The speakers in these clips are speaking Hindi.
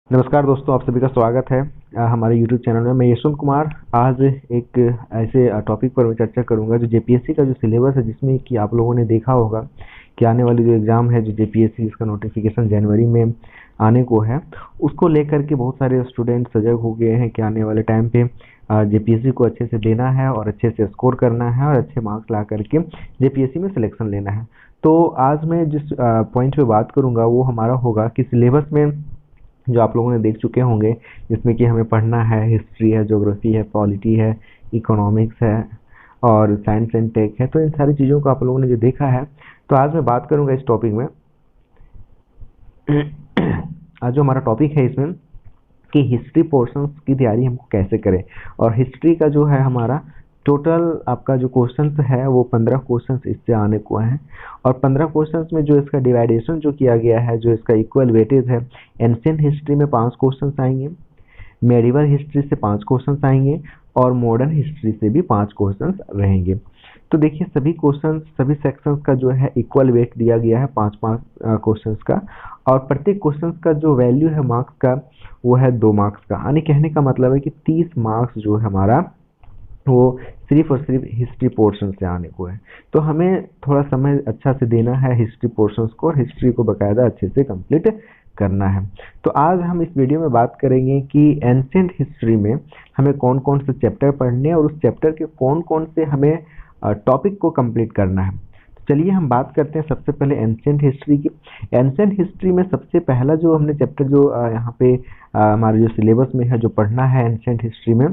नमस्कार दोस्तों, आप सभी का स्वागत है हमारे YouTube चैनल में। मैं यशवंत कुमार आज एक ऐसे टॉपिक पर मैं चर्चा करूंगा जो जेपीएससी का जो सिलेबस है, जिसमें कि आप लोगों ने देखा होगा कि आने वाली जो एग्ज़ाम है, जो जेपीएससी जिसका नोटिफिकेशन जनवरी में आने को है, उसको लेकर के बहुत सारे स्टूडेंट सजग हो गए हैं कि आने वाले टाइम पे जेपीएससी को अच्छे से देना है और अच्छे से स्कोर करना है और अच्छे मार्क्स ला करके जेपीएससी में सिलेक्शन लेना है। तो आज मैं जिस पॉइंट पे बात करूंगा वो हमारा होगा कि सिलेबस में जो आप लोगों ने देख चुके होंगे, जिसमें कि हमें पढ़ना है हिस्ट्री है, ज्योग्राफी है, पॉलिटी है, इकोनॉमिक्स है और साइंस एंड टेक है। तो इन सारी चीज़ों को आप लोगों ने जो देखा है, तो आज मैं बात करूंगा इस टॉपिक में। आज जो हमारा टॉपिक है इसमें कि हिस्ट्री पोर्शंस की तैयारी हमको कैसे करें, और हिस्ट्री का जो है हमारा टोटल आपका जो क्वेश्चंस है वो 15 क्वेश्चंस इससे आने को हैं। और 15 क्वेश्चंस में जो इसका डिवाइडेशन जो किया गया है, जो इसका इक्वल वेटेज है, एंशिएंट हिस्ट्री में 5 क्वेश्चंस आएंगे, मेडिवल हिस्ट्री से 5 क्वेश्चंस आएंगे और मॉडर्न हिस्ट्री से भी 5 क्वेश्चंस रहेंगे। तो देखिए सभी क्वेश्चंस, सभी सेक्शंस का जो है इक्वल वेट दिया गया है 5-5 क्वेश्चंस का, और प्रत्येक क्वेश्चंस का जो वैल्यू है मार्क्स का वो है 2 मार्क्स का। यानी कहने का मतलब है कि 30 मार्क्स जो है हमारा वो सिर्फ और सिर्फ हिस्ट्री पोर्शन से आने को है। तो हमें थोड़ा समय अच्छा से देना है हिस्ट्री पोर्शंस को और हिस्ट्री को बाकायदा अच्छे से कंप्लीट करना है। तो आज हम इस वीडियो में बात करेंगे कि एंशिएंट हिस्ट्री में हमें कौन कौन से चैप्टर पढ़ने हैं और उस चैप्टर के कौन कौन से हमें टॉपिक को कंप्लीट करना है। तो चलिए हम बात करते हैं सबसे पहले एंशिएंट हिस्ट्री की। एंशिएंट हिस्ट्री में सबसे पहला जो हमने चैप्टर जो यहाँ पे हमारे जो सिलेबस में है जो पढ़ना है एंशिएंट हिस्ट्री में,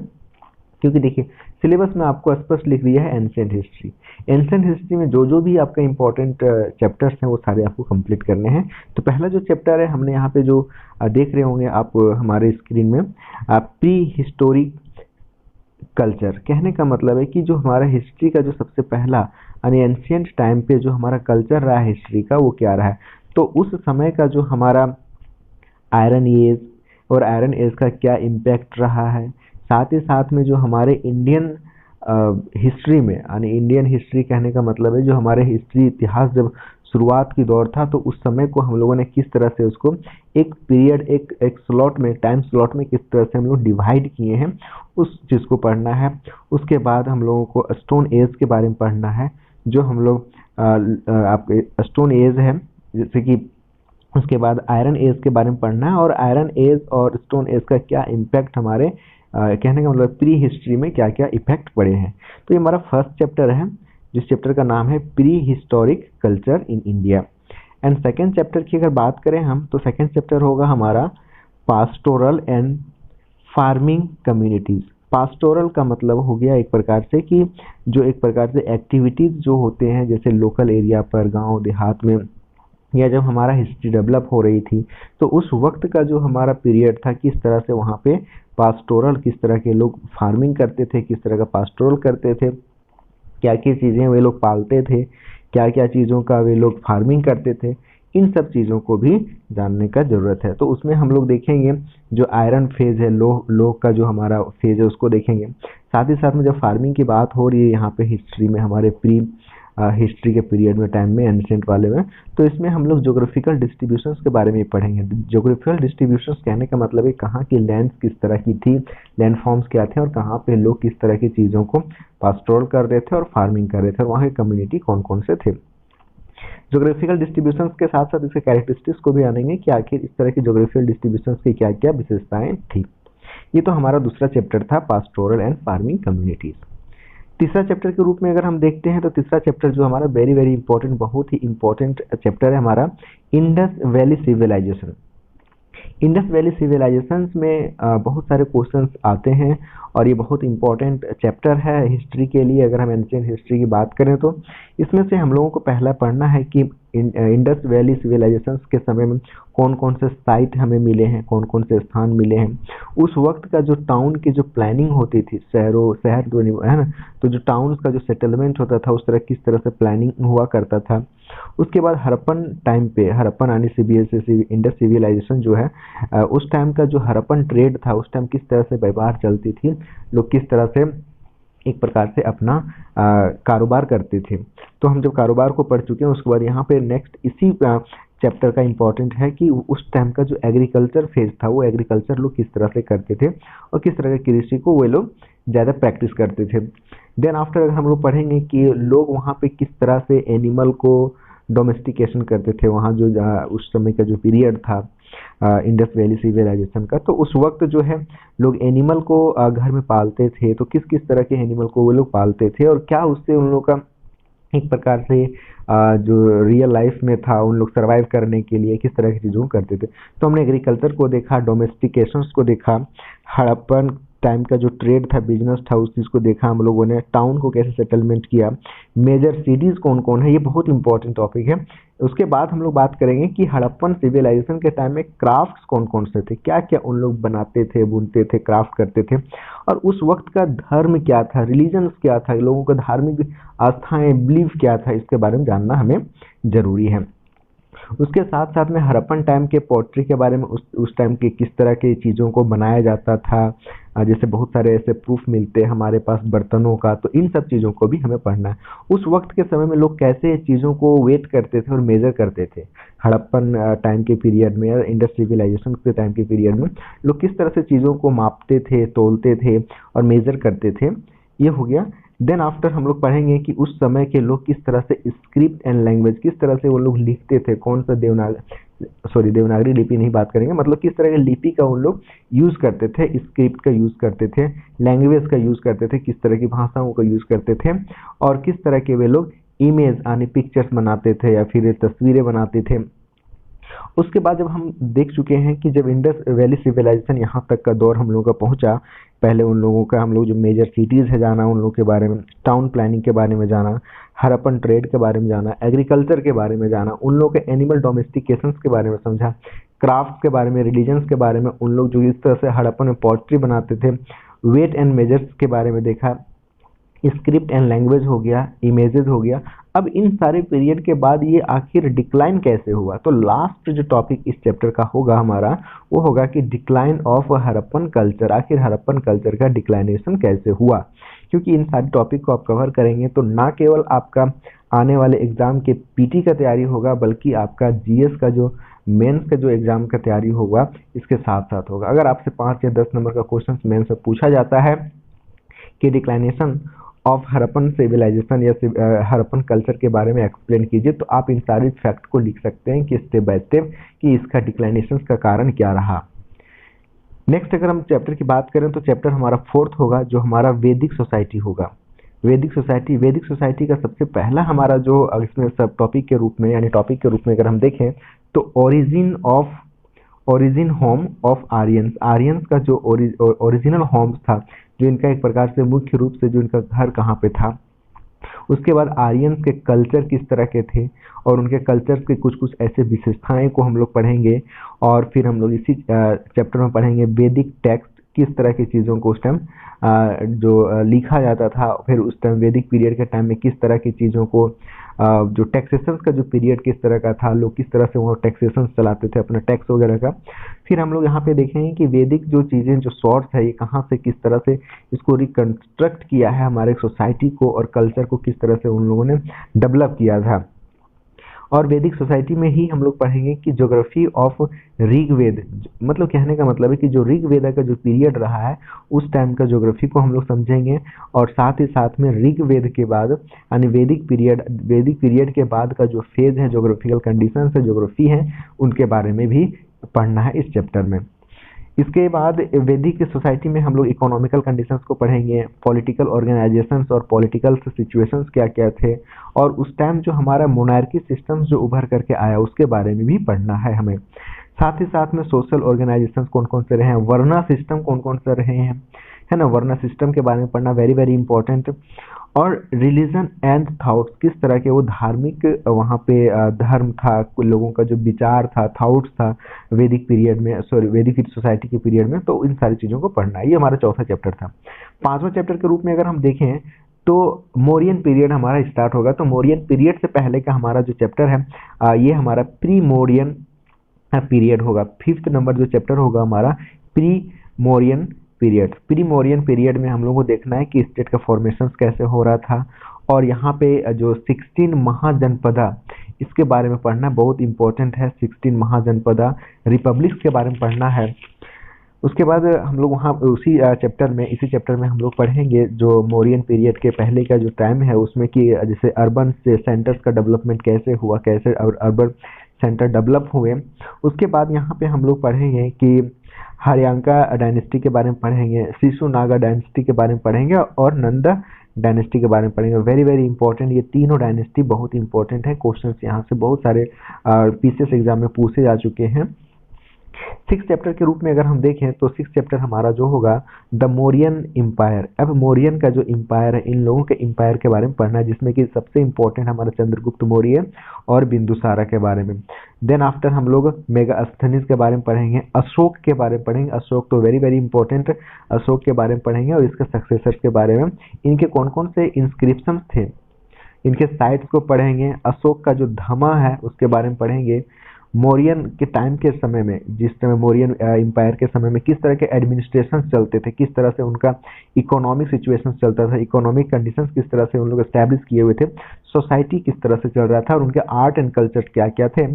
क्योंकि देखिए सिलेबस में आपको स्पष्ट लिख दिया है एंशिएंट हिस्ट्री। एंशिएंट हिस्ट्री में जो जो भी आपका इंपॉर्टेंट चैप्टर्स हैं वो सारे आपको कंप्लीट करने हैं। तो पहला जो चैप्टर है हमने यहाँ पे जो देख रहे होंगे आप हमारे स्क्रीन में, प्री हिस्टोरिक कल्चर। कहने का मतलब है कि जो हमारा हिस्ट्री का जो सबसे पहला यानी एंशिएंट टाइम पे जो हमारा कल्चर रहा है हिस्ट्री का, वो क्या रहा है। तो उस समय का जो हमारा आयरन एज और आयरन एज का क्या इम्पैक्ट रहा है, साथ ही साथ में जो हमारे इंडियन हिस्ट्री में, यानी इंडियन हिस्ट्री कहने का मतलब है जो हमारे हिस्ट्री इतिहास जब शुरुआत की दौर था, तो उस समय को हम लोगों ने किस तरह से उसको एक पीरियड, एक स्लॉट में, टाइम स्लॉट में किस तरह से हम लोग डिवाइड किए हैं, उस चीज़ को पढ़ना है। उसके बाद हम लोगों को स्टोन एज के बारे में पढ़ना है, जो हम लोग आपके स्टोन एज है, जैसे कि उसके बाद आयरन एज के बारे में पढ़ना है, और आयरन एज और स्टोन एज का क्या इम्पैक्ट हमारे कहने का मतलब प्री हिस्ट्री में क्या क्या इफेक्ट पड़े हैं। तो ये हमारा फर्स्ट चैप्टर है, जिस चैप्टर का नाम है pre historic culture in India. And second chapter की अगर बात करें हम, तो सेकेंड चैप्टर होगा हमारा pastoral and farming communities. Pastoral का मतलब हो गया एक प्रकार से कि जो एक प्रकार से एक्टिविटीज जो होते हैं, जैसे लोकल एरिया पर, गांव देहात में, या जब हमारा हिस्ट्री डेवलप हो रही थी, तो उस वक्त का जो हमारा पीरियड था, किस तरह से वहाँ पे पास्टोरल, किस तरह के लोग फार्मिंग करते थे, किस तरह का पास्टोरल करते थे, क्या क्या चीज़ें वे लोग पालते थे, क्या क्या चीज़ों का वे लोग फार्मिंग करते थे, इन सब चीज़ों को भी जानने का ज़रूरत है। तो उसमें हम लोग देखेंगे जो आयरन फेज है, लोह का जो हमारा फेज है उसको देखेंगे। साथ ही साथ में जब फार्मिंग की बात हो रही है यहाँ पे हिस्ट्री में, हमारे प्री हिस्ट्री के पीरियड में, टाइम में, एंशिएंट वाले में, तो इसमें हम लोग ज्योग्राफिकल डिस्ट्रीब्यूशंस के बारे में पढ़ेंगे। ज्योग्राफिकल डिस्ट्रीब्यूशंस कहने का मतलब है कहाँ की लैंड्स किस तरह की थी, लैंड फॉर्म्स क्या थे, और कहाँ पे लोग किस तरह की चीज़ों को पास्टोरल कर रहे थे और फार्मिंग कर रहे थे, और वहाँ के कम्युनिटी कौन कौन से थे। ज्योग्राफिकल डिस्ट्रीब्यूशंस के साथ साथ इसके कैरेक्टरिस्टिक्स को भी आनेंगे कि आखिर इस तरह की ज्योग्राफिकल डिस्ट्रीब्यूशंस की क्या क्या विशेषताएं थी। ये तो हमारा दूसरा चैप्टर था, पास्टोरल एंड फार्मिंग कम्युनिटीज। तीसरा चैप्टर के रूप में अगर हम देखते हैं, तो तीसरा चैप्टर जो हमारा वेरी वेरी इंपॉर्टेंट, बहुत ही इंपॉर्टेंट चैप्टर है हमारा, Indus valley civilisation. Indus valley civilisation में बहुत सारे क्वेश्चंस आते हैं और ये बहुत इंपॉर्टेंट चैप्टर है हिस्ट्री के लिए। अगर हम एंशिएंट हिस्ट्री की बात करें तो इसमें से हम लोगों को पहला पढ़ना है कि इंडस वैली सिविलाइजेशन के समय में कौन कौन से साइट हमें मिले हैं, कौन कौन से स्थान मिले हैं। उस वक्त का जो टाउन की जो प्लानिंग होती थी, शहर तो नहीं है ना, तो जो टाउन का जो सेटलमेंट होता था उस तरह किस तरह से प्लानिंग हुआ करता था। उसके बाद हड़प्पन टाइम पे, हड़प्पन आने से इंडस सिविलाइजेशन जो है, उस टाइम का जो हड़प्पन ट्रेड था, उस टाइम किस तरह से व्यापार चलती थी, लोग किस तरह से एक प्रकार से अपना कारोबार करते थे। तो हम जब कारोबार को पढ़ चुके हैं, उसके बाद यहाँ पे नेक्स्ट इसी चैप्टर का इम्पोर्टेंट है कि उस टाइम का जो एग्रीकल्चर फेज था वो एग्रीकल्चर लोग किस तरह से करते थे और किस तरह के कृषि को वो लोग ज़्यादा प्रैक्टिस करते थे। देन आफ्टर हम लोग पढ़ेंगे कि लोग वहाँ पे किस तरह से एनिमल को डोमेस्टिकेशन करते थे, वहाँ जो उस समय का जो पीरियड था इंडस वैली सिविलाइजेशन का, तो उस वक्त जो है लोग एनिमल को घर में पालते थे, तो किस किस तरह के एनिमल को वो लोग पालते थे और क्या उससे उन लोग का एक प्रकार से जो रियल लाइफ में था उन लोग सरवाइव करने के लिए किस तरह की चीज़ों को करते थे। तो हमने एग्रीकल्चर को देखा, डोमेस्टिकेशंस को देखा, हड़प्पन टाइम का जो ट्रेड था, बिजनेस था, उस चीज़ को देखा हम लोगों ने, टाउन को कैसे सेटलमेंट किया, मेजर सिटीज़ कौन कौन है, ये बहुत इंपॉर्टेंट टॉपिक है। उसके बाद हम लोग बात करेंगे कि हड़प्पन सिविलाइजेशन के टाइम में क्राफ्ट्स कौन कौन से थे, क्या क्या उन लोग बनाते थे, बुनते थे, क्राफ्ट करते थे, और उस वक्त का धर्म क्या था, रिलीजन क्या था, लोगों का धार्मिक आस्थाएं, बिलीव क्या था, इसके बारे में जानना हमें जरूरी है। उसके साथ साथ में हड़प्पन टाइम के पोट्री के बारे में, उस टाइम के किस तरह की चीज़ों को बनाया जाता था, जैसे बहुत सारे ऐसे प्रूफ मिलते हैं हमारे पास बर्तनों का, तो इन सब चीज़ों को भी हमें पढ़ना है। उस वक्त के समय में लोग कैसे चीज़ों को वेट करते थे और मेजर करते थे, हड़प्पन टाइम के पीरियड में या इंडस सिविलाइजेशन के टाइम के पीरियड में लोग किस तरह से चीज़ों को मापते थे, तोलते थे और मेजर करते थे, ये हो गया। देन आफ्टर हम लोग पढ़ेंगे कि उस समय के लोग किस तरह से स्क्रिप्ट एंड लैंग्वेज, किस तरह से वो लोग लिखते थे, कौन सा देवनागरी लिपि नहीं बात करेंगे, मतलब किस तरह की लिपि का उन लोग यूज़ करते थे, स्क्रिप्ट का यूज़ करते थे, लैंग्वेज का यूज़ करते थे, किस तरह की भाषाओं का यूज़ करते थे, और किस तरह के वे लोग इमेज यानी पिक्चर्स बनाते थे या फिर तस्वीरें बनाते थे। उसके बाद जब हम देख चुके हैं कि जब इंडस वैली सिविलाइजेशन यहाँ तक का दौर हम लोगों का पहुँचा, पहले उन लोगों का हम लोग जो मेजर सिटीज़ है जाना, उन लोगों के बारे में, टाउन प्लानिंग के बारे में जाना, हड़प्पन ट्रेड के बारे में जाना, एग्रीकल्चर के बारे में जाना, उन लोगों के एनिमल डोमेस्टिकेशंस के बारे में समझा, क्राफ्ट के बारे में, रिलीजन्स के बारे में, उन लोग जो इस तरह से हड़प्पन में पॉटरी बनाते थे, वेट एंड मेजर्स के बारे में देखा, स्क्रिप्ट एंड लैंग्वेज हो गया, इमेजेस हो गया। अब इन सारे पीरियड के बाद ये आखिर डिक्लाइन कैसे हुआ, तो लास्ट जो टॉपिक इस चैप्टर का होगा हमारा वो होगा कि डिक्लाइन ऑफ हड़प्पन कल्चर, आखिर हड़प्पन कल्चर का डिक्लाइनेशन कैसे हुआ। क्योंकि इन सारे टॉपिक को आप कवर करेंगे तो ना केवल आपका आने वाले एग्जाम के पीटी का तैयारी होगा, बल्कि आपका जीएस का जो मेंस का जो एग्जाम का तैयारी होगा इसके साथ साथ होगा। अगर आपसे 5 या 10 नंबर का क्वेश्चन मेंस में पूछा जाता है कि डिक्लाइनेशन ऑफ हड़प्पन सिविलाइजेशन या हड़प्पन कल्चर के बारे में एक्सप्लेन कीजिए, तो आप इन सारे फैक्ट को लिख सकते हैं कि स्टेप बाय स्टेप कि इसका डिक्लाइनेशन का कारण क्या रहा। नेक्स्ट अगर हम चैप्टर की बात करें तो चैप्टर हमारा 4th होगा जो हमारा वैदिक सोसाइटी होगा। वैदिक सोसाइटी का सबसे पहला हमारा जो इसमें सब टॉपिक के रूप में यानी टॉपिक के रूप में अगर हम देखें तो origin home of Aryans, Aryans का जो ओरिजिनल होम्स था, जो इनका एक प्रकार से मुख्य रूप से जो इनका घर कहाँ पे था। उसके बाद आर्यंस के कल्चर किस तरह के थे और उनके कल्चर के कुछ कुछ ऐसे विशेषताएं को हम लोग पढ़ेंगे। और फिर हम लोग इसी चैप्टर में पढ़ेंगे वैदिक टेक्स्ट, किस तरह की चीज़ों को उस टाइम जो लिखा जाता था, फिर उस टाइम वैदिक पीरियड के टाइम में किस तरह की चीज़ों को जो टैक्सेशन का जो पीरियड किस तरह का था, लोग किस तरह से वो टैक्सेशन चलाते थे अपना टैक्स वगैरह का। फिर हम लोग यहाँ पे देखेंगे कि वैदिक जो चीज़ें जो सोर्स है ये कहाँ से किस तरह से इसको रिकंस्ट्रक्ट किया है, हमारे सोसाइटी को और कल्चर को किस तरह से उन लोगों ने डेवलप किया था। और वैदिक सोसाइटी में ही हम लोग पढ़ेंगे कि ज्योग्राफी ऑफ ऋग्वेद, मतलब कहने का मतलब है कि जो ऋग्वेद का जो पीरियड रहा है उस टाइम का ज्योग्राफी को हम लोग समझेंगे। और साथ ही साथ में ऋग्वेद के बाद यानी वैदिक पीरियड के बाद का जो फेज है, ज्योग्राफिकल कंडीशन है, ज्योग्राफी है, उनके बारे में भी पढ़ना है इस चैप्टर में। इसके बाद वैदिक सोसाइटी में हम लोग इकोनॉमिकल कंडीशंस को पढ़ेंगे, पॉलिटिकल ऑर्गेनाइजेशंस और पॉलिटिकल सिचुएशंस क्या क्या थे, और उस टाइम जो हमारा मोनार्की सिस्टम जो उभर करके आया उसके बारे में भी पढ़ना है हमें। साथ ही साथ में सोशल ऑर्गेनाइजेशंस कौन कौन से रहे हैं, वर्ना सिस्टम कौन कौन से रहे हैं, है ना, वर्ना सिस्टम के बारे में पढ़ना वेरी वेरी इंपॉर्टेंट। और रिलीजन एंड थाउट्स, किस तरह के वो धार्मिक वहाँ पे धर्म था, लोगों का जो विचार था, थाउट्स था वैदिक पीरियड में, वैदिक सोसाइटी के पीरियड में, तो इन सारी चीज़ों को पढ़ना है। ये हमारा चौथा चैप्टर था। 5वां चैप्टर के रूप में अगर हम देखें तो मौर्यन पीरियड हमारा स्टार्ट होगा। तो मौर्यन पीरियड से पहले का हमारा जो चैप्टर है ये हमारा प्री मौर्यन पीरियड होगा। 5th नंबर जो चैप्टर होगा हमारा pre Mauryan period. Pre Mauryan period में हम लोगों को देखना है कि स्टेट का फॉर्मेशन कैसे हो रहा था और यहाँ पे जो 16 महाजनपदा इसके बारे में पढ़ना बहुत इंपॉर्टेंट है। 16 महाजनपदा रिपब्लिक्स के बारे में पढ़ना है। उसके बाद हम लोग वहाँ उसी चैप्टर में इसी चैप्टर में हम लोग पढ़ेंगे जो मौर्यन पीरियड के पहले का जो टाइम है उसमें कि जैसे अर्बन से सेंटर्स का डेवलपमेंट कैसे हुआ, कैसे अर्बन सेंटर डेवलप हुए। उसके बाद यहाँ पे हम लोग पढ़ेंगे कि हरियांका डायनेस्टी के बारे में पढ़ेंगे, शिशुनागा डायनेस्टी के बारे में पढ़ेंगे और नंदा डायनेस्टी के बारे में पढ़ेंगे। वेरी वेरी इंपॉर्टेंट, ये तीनों डायनेस्टी बहुत इंपॉर्टेंट है। क्वेश्चंस यहाँ से बहुत सारे पीसीएस एग्जाम में पूछे जा चुके हैं। 6 चैप्टर के रूप में अगर हम देखें तो 6 चैप्टर हमारा जो होगा द मौर्यन एम्पायर। अब मौर्यन का जो एम्पायर है, इन लोगों के एम्पायर के बारे में पढ़ना है, जिसमें कि सबसे इंपॉर्टेंट हमारा चंद्रगुप्त मौर्य और बिंदुसारा के बारे में। देन आफ्टर हम लोग मेगास्थनीज के बारे में पढ़ेंगे, अशोक के बारे में पढ़ेंगे। अशोक तो वेरी वेरी इंपॉर्टेंट, अशोक के बारे में पढ़ेंगे और इसके सक्सेसर्स के बारे में, इनके कौन कौन से इंस्क्रिप्शन थे, इनके साइट्स को पढ़ेंगे। अशोक का जो धमा है उसके बारे में पढ़ेंगे। मौर्यन के टाइम के समय में, जिस समय मौर्यन एम्पायर के समय में किस तरह के एडमिनिस्ट्रेशन चलते थे, किस तरह से उनका इकोनॉमिक सिचुएशन चलता था, इकोनॉमिक कंडीशंस किस तरह से उन लोग एस्टैब्लिश किए हुए थे, सोसाइटी किस तरह से चल रहा था और उनके आर्ट एंड कल्चर क्या क्या थे।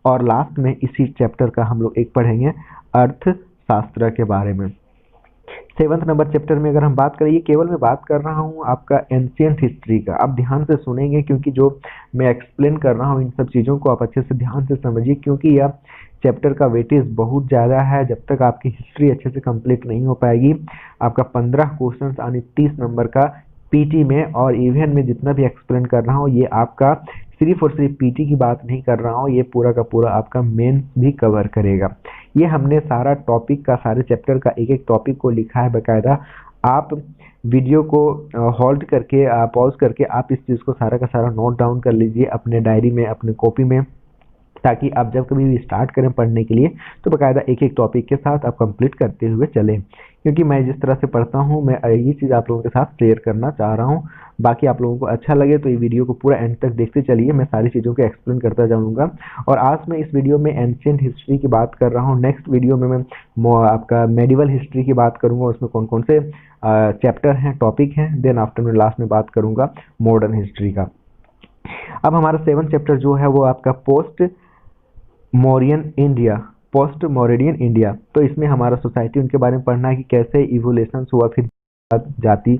और लास्ट में इसी चैप्टर का हम लोग एक पढ़ेंगे अर्थशास्त्र के बारे में। 7th नंबर चैप्टर में अगर हम बात करें, ये केवल मैं बात कर रहा हूँ आपका एंशियंट हिस्ट्री का। आप ध्यान से सुनेंगे क्योंकि जो मैं एक्सप्लेन कर रहा हूँ इन सब चीज़ों को आप अच्छे से ध्यान से समझिए, क्योंकि यह चैप्टर का वेटेज बहुत ज़्यादा है। जब तक आपकी हिस्ट्री अच्छे से कंप्लीट नहीं हो पाएगी, आपका 15 क्वेश्चन यानी 30 नंबर का पीटी में और इवन में जितना भी एक्सप्लेन कर रहा हूँ, ये आपका सिर्फ और सिर्फ पीटी की बात नहीं कर रहा हूँ, ये पूरा का पूरा आपका मेंस भी कवर करेगा। ये हमने सारा टॉपिक का, सारे चैप्टर का एक एक टॉपिक को लिखा है बकायदा। आप वीडियो को होल्ड करके, पॉज करके आप इस चीज़ को सारा का सारा नोट डाउन कर लीजिए अपने डायरी में, अपने कॉपी में, ताकि आप जब कभी भी स्टार्ट करें पढ़ने के लिए तो बकायदा एक एक टॉपिक के साथ आप कंप्लीट करते हुए चलें। क्योंकि मैं जिस तरह से पढ़ता हूँ, मैं ये चीज़ आप लोगों के साथ शेयर करना चाह रहा हूँ। बाकी आप लोगों को अच्छा लगे तो ये वीडियो को पूरा एंड तक देखते चलिए, मैं सारी चीज़ों को एक्सप्लेन करता जाऊँगा। और आज मैं इस वीडियो में एंशिएंट हिस्ट्री की बात कर रहा हूँ। नेक्स्ट वीडियो में मैं आपका मेडिवल हिस्ट्री की बात करूँगा, उसमें कौन कौन से चैप्टर हैं, टॉपिक हैं। देन आफ्टर में लास्ट में बात करूँगा मॉडर्न हिस्ट्री का। अब हमारा 7th चैप्टर जो है वो आपका post Mauryan India, post Mauryan India. तो इसमें हमारा सोसाइटी उनके बारे में पढ़ना है कि कैसे इवोल्यूशन हुआ, फिर जाति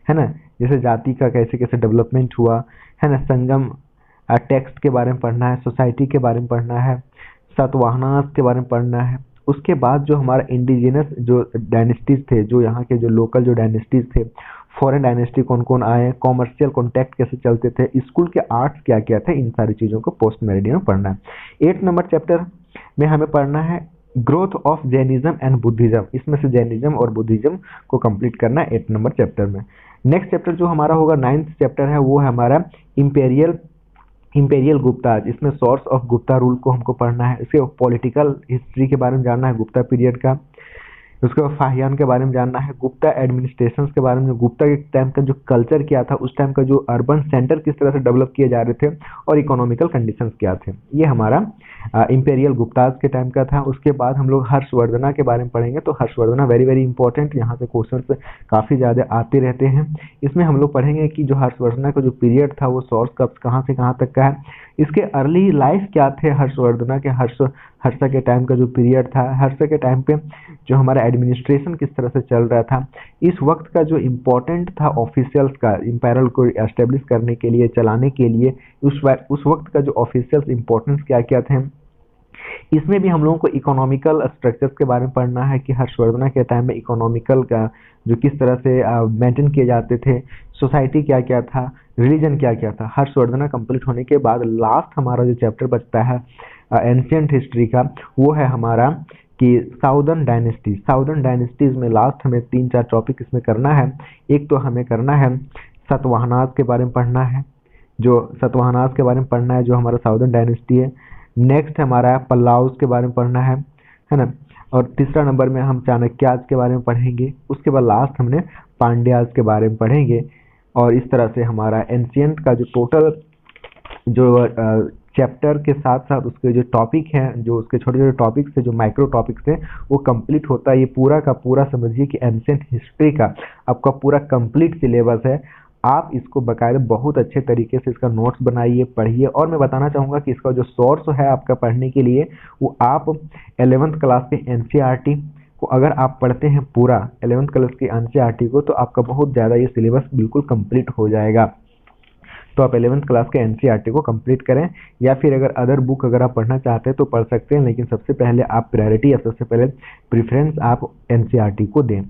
है ना, जैसे जाति का कैसे कैसे डेवलपमेंट हुआ है ना, संगम टेक्स्ट के बारे में पढ़ना है, सोसाइटी के बारे में पढ़ना है, सातवाहनास के बारे में पढ़ना है। उसके बाद जो हमारा इंडिजिनस जो डायनेस्टीज थे, जो यहाँ के जो लोकल जो डायनेस्टीज थे, फॉरेन डायनेस्टी कौन कौन आए, कॉमर्शियल कॉन्टैक्ट कैसे चलते थे, स्कूल के आर्ट्स क्या क्या थे, इन सारी चीज़ों को पोस्ट मेरिडियन में पढ़ना है। 8 नंबर चैप्टर में हमें पढ़ना है growth of Jainism and Buddhism. इसमें से जैनिज्म और बुद्धिज्म को कंप्लीट करना है 8 नंबर चैप्टर में। नेक्स्ट चैप्टर जो हमारा होगा 9th चैप्टर है, वो है हमारा इंपेरियल गुप्ताज। इसमें सोर्स ऑफ गुप्ता रूल को हमको पढ़ना है। इसके पॉलिटिकल हिस्ट्री के बारे में जानना है, गुप्ता पीरियड का। उसके बाद फाहियान के बारे में जानना है, गुप्ता एडमिनिस्ट्रेशन के बारे में, गुप्ता के टाइम का जो कल्चर क्या था, उस टाइम का जो अर्बन सेंटर किस तरह से डेवलप किए जा रहे थे और इकोनॉमिकल कंडीशंस क्या थे। ये हमारा इंपेरियल गुप्ताज के टाइम का था। उसके बाद हम लोग हर्षवर्धना के बारे में पढ़ेंगे। तो हर्षवर्धना वेरी वेरी इंपॉर्टेंट, यहाँ से क्वेश्चन काफ़ी ज़्यादा आते रहते हैं। इसमें हम लोग पढ़ेंगे कि जो हर्षवर्धना का जो पीरियड था वो सोर्स कब कहाँ से कहाँ तक का है, इसके अर्ली लाइफ क्या थे हर्षवर्धना के, हर्ष के टाइम का जो पीरियड था, हर्ष के टाइम पे जो हमारा एडमिनिस्ट्रेशन किस तरह से चल रहा था, इस वक्त का जो इम्पोर्टेंट था ऑफिशियल्स का, इम्पेरल को एस्टेब्लिश करने के लिए, चलाने के लिए, उस वक्त का जो ऑफिशियल्स इम्पोर्टेंस क्या क्या थे। इसमें भी हम लोगों को इकोनॉमिकल स्ट्रक्चर्स के बारे में पढ़ना है कि हर्षवर्धना के टाइम में इकोनॉमिकल का जो किस तरह से मेंटेन किए जाते थे, सोसाइटी क्या क्या था, रिलीजन क्या क्या था। हर्षवर्धना कंप्लीट होने के बाद लास्ट हमारा जो चैप्टर बचता है एंशिएंट हिस्ट्री का, वो है हमारा कि साउदर्न डायनेस्टी। साउदर्न डायनेस्टीज में लास्ट हमें 3-4 टॉपिक इसमें करना है। एक तो हमें करना है सातवाहनास के बारे में पढ़ना है, जो सातवाहनास के बारे में पढ़ना है जो हमारा साउदर्न डायनेस्टी है। नेक्स्ट हमारा पल्लाव्स के बारे में पढ़ना है ना। और तीसरा नंबर में हम चाणक्याज के बारे में पढ़ेंगे। उसके बाद लास्ट हमने पांड्याज के बारे में पढ़ेंगे। और इस तरह से हमारा एंशिएंट का जो टोटल जो चैप्टर के साथ साथ उसके जो टॉपिक हैं, जो उसके छोटे छोटे टॉपिक्स थे, जो माइक्रो टॉपिक्स थे, वो कंप्लीट होता है। ये पूरा का पूरा समझिए कि एंशिएंट हिस्ट्री का आपका पूरा कंप्लीट सिलेबस है। आप इसको बाकायदा बहुत अच्छे तरीके से इसका नोट्स बनाइए, पढ़िए। और मैं बताना चाहूँगा कि इसका जो सोर्स है आपका पढ़ने के लिए, वो आप 11th क्लास के एनसीईआरटी को अगर आप पढ़ते हैं पूरा 11th क्लास के एनसीईआरटी को, तो आपका बहुत ज़्यादा ये सिलेबस बिल्कुल कंप्लीट हो जाएगा। तो आप 11th क्लास के एनसीईआरटी को कंप्लीट करें, या फिर अगर अदर बुक अगर आप पढ़ना चाहते हैं तो पढ़ सकते हैं, लेकिन सबसे पहले आप प्रायोरिटी या सबसे पहले प्रेफरेंस आप एनसीईआरटी को दें।